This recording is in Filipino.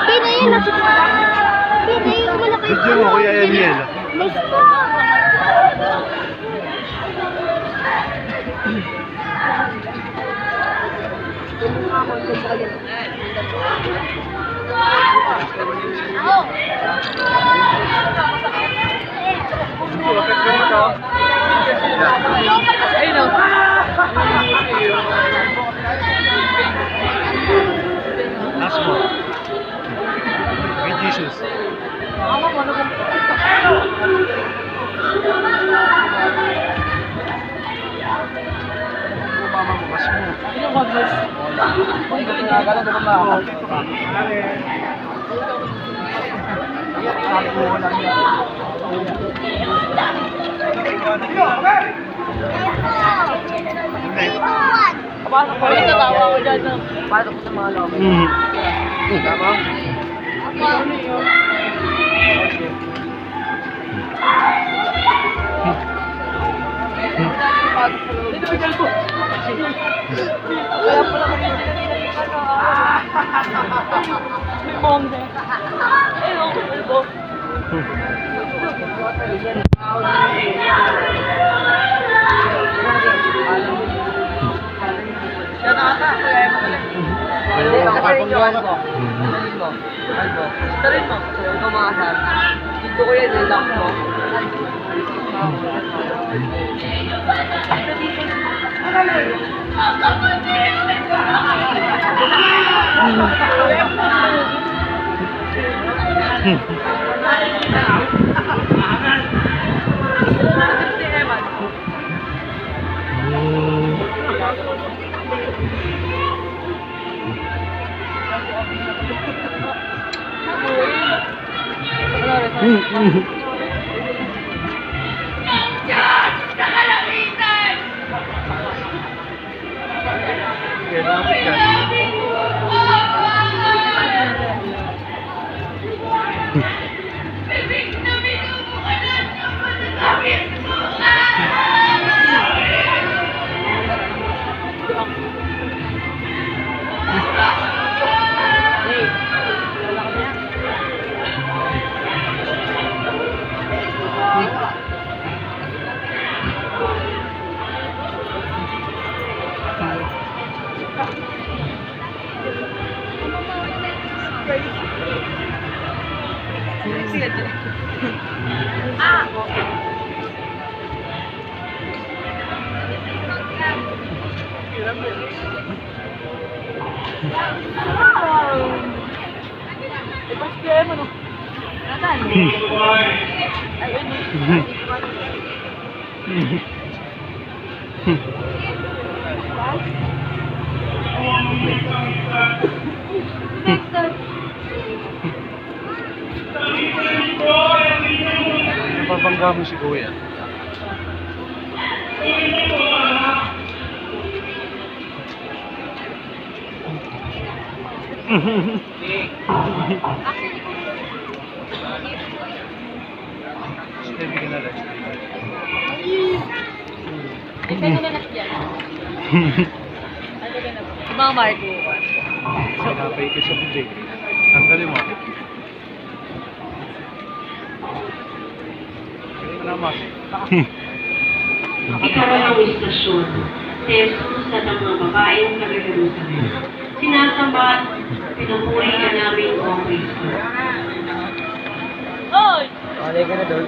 Pina yun, nasa Pina yung malaki. Video mo, Kuya Emil. May spa. Last mo. May Jesus. Pasok ko rin, tatawa ko dyan. Pasok ko sa mga loob. Tama? Dito may kalbo. Kaya pala may bombe. Ayun, kalbo. Yan ata, kaya mo ulit. Dalhin mo. Ikaw mga kasal. Dito ko yan, lock mo. Napabangga mo si Kuya. Steady ka na lang. Ito na lang yan. Mga Marco. Sinapay ka sa bibig. Tanggalin mo. Salamat. Ikarang istasyon, Jesus at ang mga babaeng taga-Jerusalem. Sinasamba at pinupuri ka namin, O Kristo. Oy! Alay ka na doon.